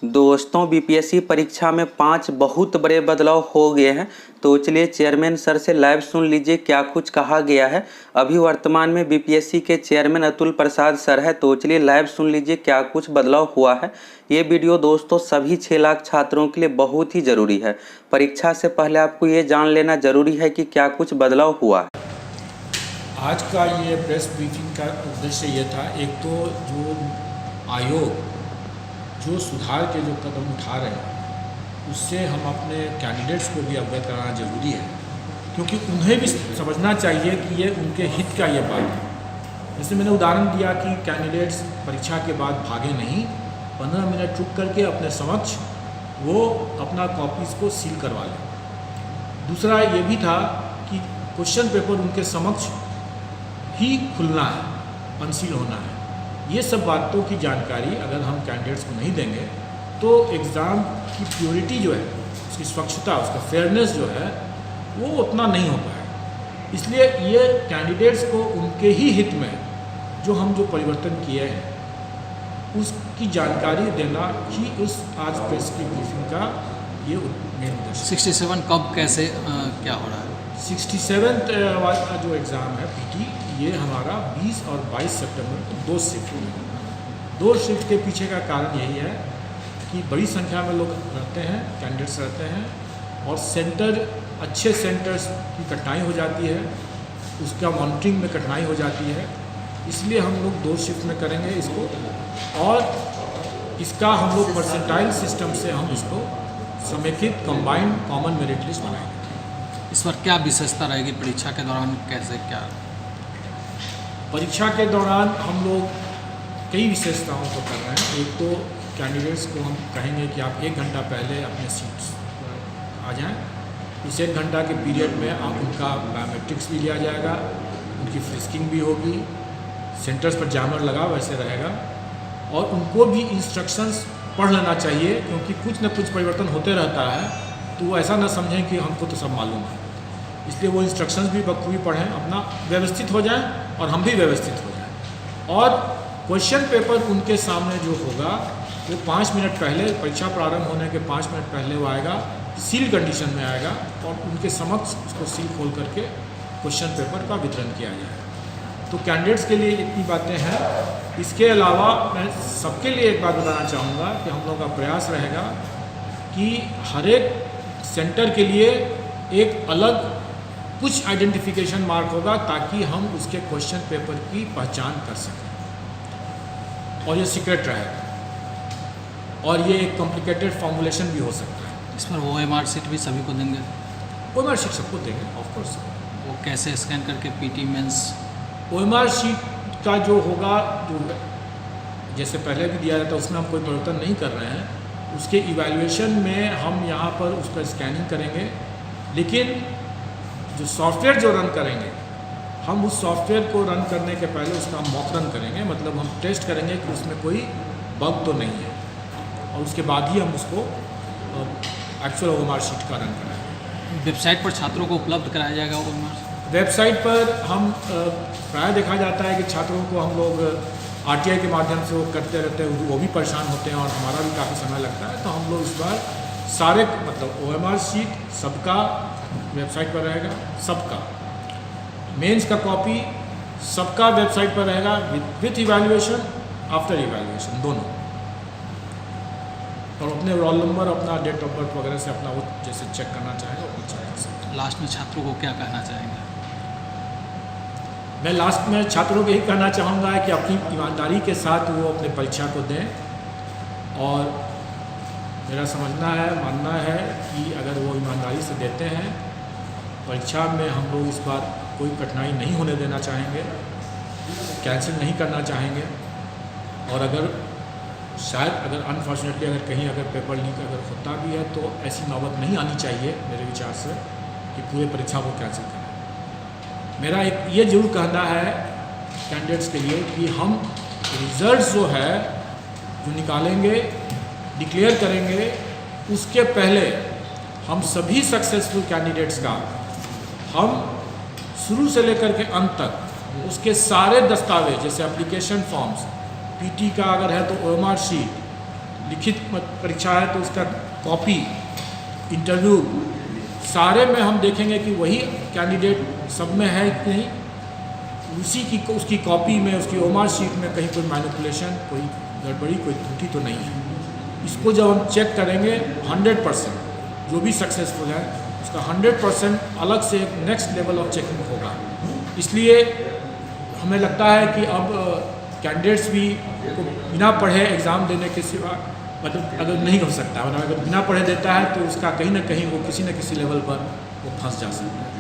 दोस्तों बीपीएससी परीक्षा में 5 बहुत बड़े बदलाव हो गए हैं। तो चलिए चेयरमैन सर से लाइव सुन लीजिए क्या कुछ कहा गया है। अभी वर्तमान में बीपीएससी के चेयरमैन अतुल प्रसाद सर है। तो चलिए लाइव सुन लीजिए क्या कुछ बदलाव हुआ है। ये वीडियो दोस्तों सभी 6 लाख छात्रों के लिए बहुत ही ज़रूरी है। परीक्षा से पहले आपको ये जान लेना ज़रूरी है कि क्या कुछ बदलाव हुआ है। आज का ये प्रेस ब्रीफिंग का उद्देश्य ये था, एक तो जो आयोग जो सुधार के जो कदम उठा रहे हैं उससे हम अपने कैंडिडेट्स को भी अवगत कराना ज़रूरी है, क्योंकि उन्हें भी समझना चाहिए कि ये उनके हित का ये बात है। जैसे मैंने उदाहरण दिया कि कैंडिडेट्स परीक्षा के बाद भागे नहीं, 15 मिनट रुक करके अपने समक्ष वो अपना कॉपीज़ को सील करवा लें। दूसरा ये भी था कि क्वेश्चन पेपर उनके समक्ष ही खुलना है, अनसील होना है। ये सब बातों की जानकारी अगर हम कैंडिडेट्स को नहीं देंगे तो एग्ज़ाम की प्योरिटी जो है, उसकी स्वच्छता, उसका फेयरनेस जो है वो उतना नहीं हो पाएगा। इसलिए ये कैंडिडेट्स को उनके ही हित में जो हम जो परिवर्तन किए हैं उसकी जानकारी देना ही उस आज प्रेस की ब्रीफिंग का ये मेन उद्देश्य। 67 कब कैसे क्या हो रहा है? 67th जो एग्ज़ाम है पीटी, ये हमारा 20 और 22 सितंबर को 2 शिफ्ट में। 2 शिफ्ट के पीछे का कारण यही है कि बड़ी संख्या में लोग रहते हैं, कैंडिडेट्स रहते हैं, और सेंटर, अच्छे सेंटर्स की कठिनाई हो जाती है, उसका मॉनिटरिंग में कठिनाई हो जाती है। इसलिए हम लोग 2 शिफ्ट में करेंगे इसको, और इसका हम लोग परसेंटाइल सिस्टम से हम इसको समेकित कंबाइंड कॉमन मेरिट लिस्ट बनाएंगे। इस पर क्या विशेषता रहेगी परीक्षा के दौरान, कैसे क्या? परीक्षा के दौरान हम लोग कई विशेषताओं को कर रहे हैं। एक तो कैंडिडेट्स को हम कहेंगे कि आप 1 घंटा पहले अपने सीट्स पर आ जाएं। इस 1 घंटा के पीरियड में आप उनका बायोमेट्रिक्स भी लिया जाएगा, उनकी फ्रिस्किंग भी होगी, सेंटर्स पर जैमर लगा वैसे रहेगा, और उनको भी इंस्ट्रक्शंस पढ़ लेना चाहिए, क्योंकि कुछ न कुछ परिवर्तन होते रहता है, तो वो ऐसा ना समझें कि हमको तो सब मालूम है। इसलिए वो इंस्ट्रक्शंस भी बखूबी पढ़ें, अपना व्यवस्थित हो जाएं और हम भी व्यवस्थित हो जाएं। और क्वेश्चन पेपर उनके सामने जो होगा वो 5 मिनट पहले, परीक्षा प्रारंभ होने के 5 मिनट पहले वो आएगा, सील कंडीशन में आएगा, और उनके समक्ष उसको सील खोल करके क्वेश्चन पेपर का वितरण किया जाएगा। तो कैंडिडेट्स के लिए इतनी बातें हैं। इसके अलावा मैं सबके लिए एक बात बताना चाहूँगा कि हम लोग का प्रयास रहेगा कि हर एक सेंटर के लिए एक अलग कुछ आइडेंटिफिकेशन मार्क होगा, ताकि हम उसके क्वेश्चन पेपर की पहचान कर सकें, और ये सीक्रेट रहेगा, और ये एक कॉम्प्लिकेटेड फॉर्मुलेशन भी हो सकता है। इस पर OMR शीट भी सभी को देंगे? OMR शीट सबको देंगे, ऑफ कोर्स। वो कैसे स्कैन करके PT मेंस? OMR शीट का जो होगा, जो जैसे पहले भी दिया जाता है, उसमें हम कोई परिवर्तन नहीं कर रहे हैं। उसके इवैल्यूएशन में हम यहाँ पर उसका स्कैनिंग करेंगे, लेकिन जो सॉफ्टवेयर जो रन करेंगे, हम उस सॉफ्टवेयर को रन करने के पहले उसका हम मॉक रन करेंगे, मतलब हम टेस्ट करेंगे कि उसमें कोई बग तो नहीं है, और उसके बाद ही हम उसको एक्चुअल OMR शीट का रन कराएंगे। वेबसाइट पर छात्रों को उपलब्ध कराया जाएगा OMR? वेबसाइट पर हम प्राय देखा जाता है कि छात्रों को हम लोग RTI के माध्यम से वो करते रहते हैं, वो भी परेशान होते हैं और हमारा भी काफ़ी समय लगता है। तो हम लोग इस बार सारे, मतलब OMR शीट सबका वेबसाइट पर रहेगा, सबका मेंस का कॉपी सबका वेबसाइट पर रहेगा, विथ इवैल्यूएशन, आफ्टर इवैल्यूएशन दोनों, और अपने रोल नंबर, अपना डेट ऑफ बर्थ वगैरह से अपना वो जैसे चेक करना चाहेंगे वो चेक कर सकते हैं। लास्ट में छात्रों को क्या कहना चाहेंगे? मैं लास्ट में छात्रों को यही कहना चाहूँगा कि अपनी ईमानदारी के साथ वो अपने परीक्षा को दें, और मेरा समझना है, मानना है कि अगर वो ईमानदारी से देते हैं, परीक्षा में हम लोग इस बार कोई कठिनाई नहीं होने देना चाहेंगे, कैंसिल नहीं करना चाहेंगे, और अगर शायद अगर अनफॉर्चुनेटली अगर कहीं अगर पेपर लीक अगर होता भी है तो ऐसी नौबत नहीं आनी चाहिए मेरे विचार से कि पूरे परीक्षा को कैंसिल करें। मेरा एक ये जरूर कहना है कैंडिडेट्स के लिए कि हम रिजल्ट्स जो है जो निकालेंगे, डिक्लेयर करेंगे, उसके पहले हम सभी सक्सेसफुल कैंडिडेट्स का हम शुरू से लेकर के अंत तक उसके सारे दस्तावेज, जैसे एप्लीकेशन फॉर्म्स, पीटी का अगर है तो OMR शीट, लिखित परीक्षा है तो उसका कॉपी, इंटरव्यू, सारे में हम देखेंगे कि वही कैंडिडेट सब में है कि नहीं, उसकी कॉपी में, उसकी ओमार शीट में कहीं कोई मैनिपुलेशन, कोई गड़बड़ी, कोई त्रुटि तो नहीं है। इसको जब हम चेक करेंगे 100% जो भी सक्सेसफुल है उसका 100% अलग से एक नेक्स्ट लेवल ऑफ चेकिंग होगा। इसलिए हमें लगता है कि अब कैंडिडेट्स भी को बिना पढ़े एग्ज़ाम देने के सिवा मतलब अगर नहीं हो सकता, मतलब अगर बिना पढ़े देता है तो उसका कहीं ना कहीं वो किसी न किसी लेवल पर वो फंस जा सकता है।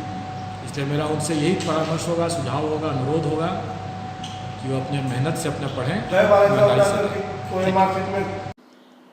इसलिए मेरा उनसे यही परामर्श होगा, सुझाव होगा, अनुरोध होगा कि वो अपने मेहनत से अपना पढ़ें।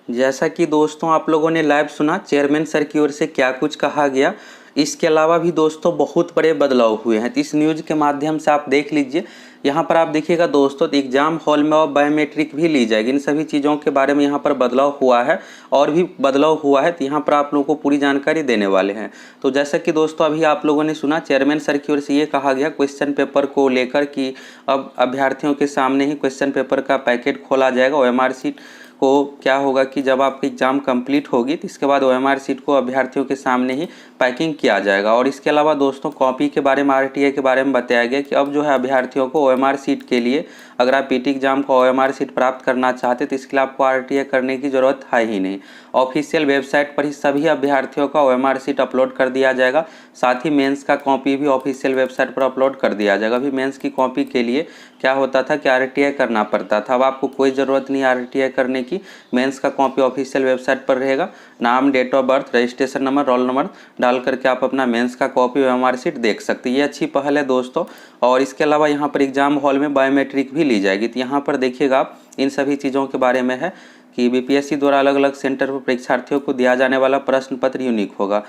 जैसा कि दोस्तों आप लोगों ने लाइव सुना चेयरमैन सर की ओर से क्या कुछ कहा गया, इसके अलावा भी दोस्तों बहुत बड़े बदलाव हुए हैं। तो इस न्यूज़ के माध्यम से आप देख लीजिए, यहाँ पर आप देखिएगा दोस्तों, तो एग्जाम हॉल में अब बायोमेट्रिक भी ली जाएगी। इन सभी चीज़ों के बारे में यहाँ पर बदलाव हुआ है और भी बदलाव हुआ है, तो यहाँ पर आप लोगों को पूरी जानकारी देने वाले हैं। तो जैसा कि दोस्तों अभी आप लोगों ने सुना चेयरमैन सर की ओर से ये कहा गया क्वेश्चन पेपर को लेकर कि अब अभ्यर्थियों के सामने ही क्वेश्चन पेपर का पैकेट खोला जाएगा। OMR शीट को क्या होगा कि जब आपकी एग्ज़ाम कंप्लीट होगी तो इसके बाद OMR शीट को अभ्यर्थियों के सामने ही पैकिंग किया जाएगा। और इसके अलावा दोस्तों कॉपी के बारे में, RTA के बारे में बताया गया कि अब जो है अभ्यर्थियों को OMR शीट के लिए, अगर आप PT एग्जाम को OMR शीट प्राप्त करना चाहते तो इसके लिए आपको RTA करने की ज़रूरत है ही नहीं। ऑफिशियल वेबसाइट पर ही सभी अभ्यर्थियों का OMR शीट अपलोड कर दिया जाएगा। साथ ही मेंस का कॉपी भी ऑफिशियल वेबसाइट पर अपलोड कर दिया जाएगा। अभी मेंस की कॉपी के लिए क्या होता था कि RTA करना पड़ता था, अब आपको कोई ज़रूरत नहीं RTA करने की। मेंस का कॉपी ऑफिशियल वेबसाइट पर रहेगा। नाम, date of birth, registration number, roll number डाल करके आप अपना मेंस का कॉपी OMR शीट देख सकते हैं। ये अच्छी पहल है दोस्तों। और इसके अलावा यहाँ पर एग्जाम हॉल में बायोमेट्रिक भी ली जाएगी। तो यहाँ पर देखिएगा आप इन सभी चीज़ों के बारे में है कि BPSC द्वारा अलग अलग सेंटर पर परीक्षार्थियों को दिया जाने वाला प्रश्न पत्र यूनिक होगा।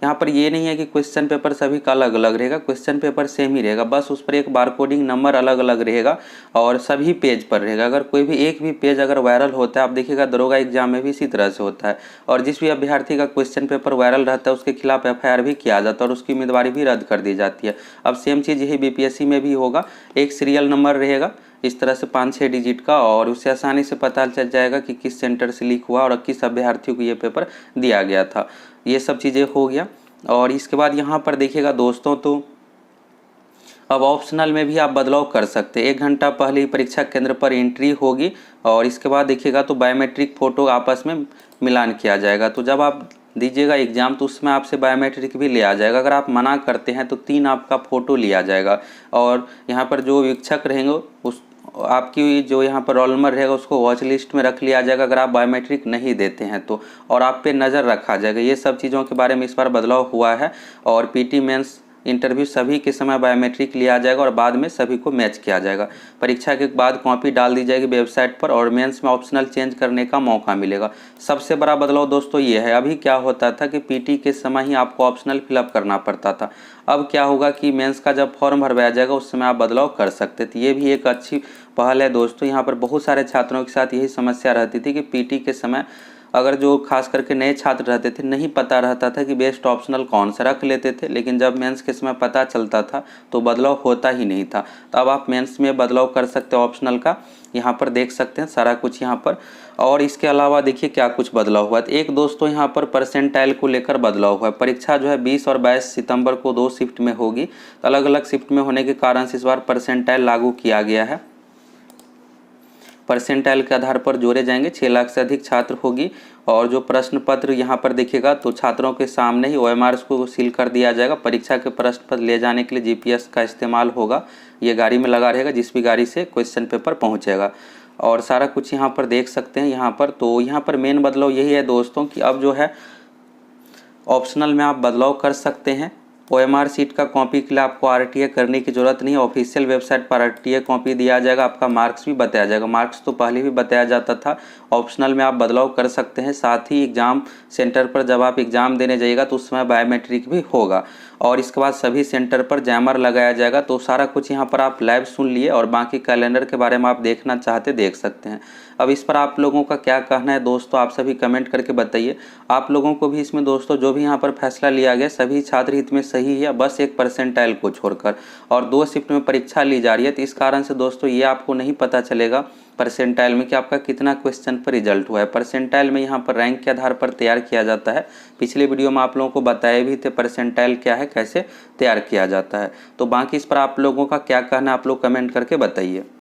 यहाँ पर ये नहीं है कि क्वेश्चन पेपर सभी का अलग अलग रहेगा, क्वेश्चन पेपर सेम ही रहेगा, बस उस पर एक बारकोडिंग नंबर अलग अलग रहेगा और सभी पेज पर रहेगा। अगर कोई भी एक भी पेज अगर वायरल होता है, आप देखिएगा दरोगा एग्जाम में भी इसी तरह से होता है, और जिस भी अभ्यर्थी का क्वेश्चन पेपर वायरल रहता है उसके खिलाफ FIR भी किया जाता है और उसकी उम्मीदवारी भी रद्द कर दी जाती है। अब सेम चीज़ यही BPSC में भी होगा। एक सीरियल नंबर रहेगा इस तरह से 5-6 डिजिट का, और उससे आसानी से पता चल जाएगा कि किस सेंटर से लीक हुआ और किस अभ्यर्थियों को ये पेपर दिया गया था। ये सब चीज़ें हो गया। और इसके बाद यहाँ पर देखिएगा दोस्तों, तो अब ऑप्शनल में भी आप बदलाव कर सकते हैं। 1 घंटा पहले ही परीक्षा केंद्र पर एंट्री होगी और इसके बाद देखिएगा तो बायोमेट्रिक फ़ोटो आपस में मिलान किया जाएगा। तो जब आप दीजिएगा एग्ज़ाम तो उसमें आपसे बायोमेट्रिक भी लिया जाएगा। अगर आप मना करते हैं तो 3 आपका फ़ोटो लिया जाएगा। और यहाँ पर जो वीक्षक रहेंगे उस आपकी जो यहाँ पर रोल नंबर रहेगा उसको वॉच लिस्ट में रख लिया जाएगा अगर आप बायोमेट्रिक नहीं देते हैं तो, और आप पे नज़र रखा जाएगा। ये सब चीज़ों के बारे में इस बार बदलाव हुआ है। और PT मेंस इंटरव्यू सभी के समय बायोमेट्रिक लिया जाएगा और बाद में सभी को मैच किया जाएगा। परीक्षा के बाद कॉपी डाल दी जाएगी वेबसाइट पर और मेंस में ऑप्शनल चेंज करने का मौका मिलेगा। सबसे बड़ा बदलाव दोस्तों ये है, अभी क्या होता था कि PT के समय ही आपको ऑप्शनल फिलअप करना पड़ता था। अब क्या होगा कि मेंस का जब फॉर्म भरवाया जाएगा उस समय आप बदलाव कर सकते थे। ये भी एक अच्छी पहल है दोस्तों। यहाँ पर बहुत सारे छात्रों के साथ यही समस्या रहती थी कि PT के समय अगर जो खास करके नए छात्र रहते थे नहीं पता रहता था कि बेस्ट ऑप्शनल कौन सा, रख लेते थे, लेकिन जब मेंस के समय पता चलता था तो बदलाव होता ही नहीं था। तो अब आप मेंस में बदलाव कर सकते हैं ऑप्शनल का, यहाँ पर देख सकते हैं सारा कुछ यहाँ पर। और इसके अलावा देखिए क्या कुछ बदलाव हुआ है। एक दोस्तों यहाँ पर परसेंटाइल को लेकर बदलाव हुआ है। परीक्षा जो है 20 और 22 सितंबर को 2 शिफ्ट में होगी। अलग अलग शिफ्ट में होने के कारण से इस बार परसेंटाइल लागू किया गया है। परसेंटाइल के आधार पर जोड़े जाएंगे। 6 लाख से अधिक छात्र होगी। और जो प्रश्न पत्र यहाँ पर देखिएगा तो छात्रों के सामने ही OMR को सील कर दिया जाएगा। परीक्षा के प्रश्न पत्र ले जाने के लिए GPS का इस्तेमाल होगा। ये गाड़ी में लगा रहेगा जिस भी गाड़ी से क्वेश्चन पेपर पहुँचेगा। और सारा कुछ यहाँ पर देख सकते हैं यहाँ पर। तो यहाँ पर मेन बदलाव यही है दोस्तों कि अब जो है ऑप्शनल में आप बदलाव कर सकते हैं। OMR शीट का कॉपी के लिए आपको RTA करने की ज़रूरत नहीं है। ऑफिशियल वेबसाइट पर RTA कॉपी दिया जाएगा। आपका मार्क्स भी बताया जाएगा। मार्क्स तो पहले भी बताया जाता था। ऑप्शनल में आप बदलाव कर सकते हैं। साथ ही एग्ज़ाम सेंटर पर जब आप एग्ज़ाम देने जाइएगा तो उस समय बायोमेट्रिक भी होगा। और इसके बाद सभी सेंटर पर जैमर लगाया जाएगा। तो सारा कुछ यहाँ पर आप लाइव सुन लिए और बाकी कैलेंडर के बारे में आप देखना चाहते देख सकते हैं। अब इस पर आप लोगों का क्या कहना है दोस्तों, आप सभी कमेंट करके बताइए। आप लोगों को भी इसमें दोस्तों जो भी यहाँ पर फैसला लिया गया सभी छात्र हित में सही है, बस एक परसेंटाइल को छोड़कर। और 2 शिफ्ट में परीक्षा ली जा रही है तो इस कारण से दोस्तों ये आपको नहीं पता चलेगा परसेंटाइल में कि आपका कितना क्वेश्चन पर रिजल्ट हुआ है। परसेंटाइल में यहाँ पर रैंक के आधार पर तैयार किया जाता है। पिछले वीडियो में आप लोगों को बताए भी थे परसेंटाइल क्या है, कैसे तैयार किया जाता है। तो बाकी इस पर आप लोगों का क्या कहना है, आप लोग कमेंट करके बताइए।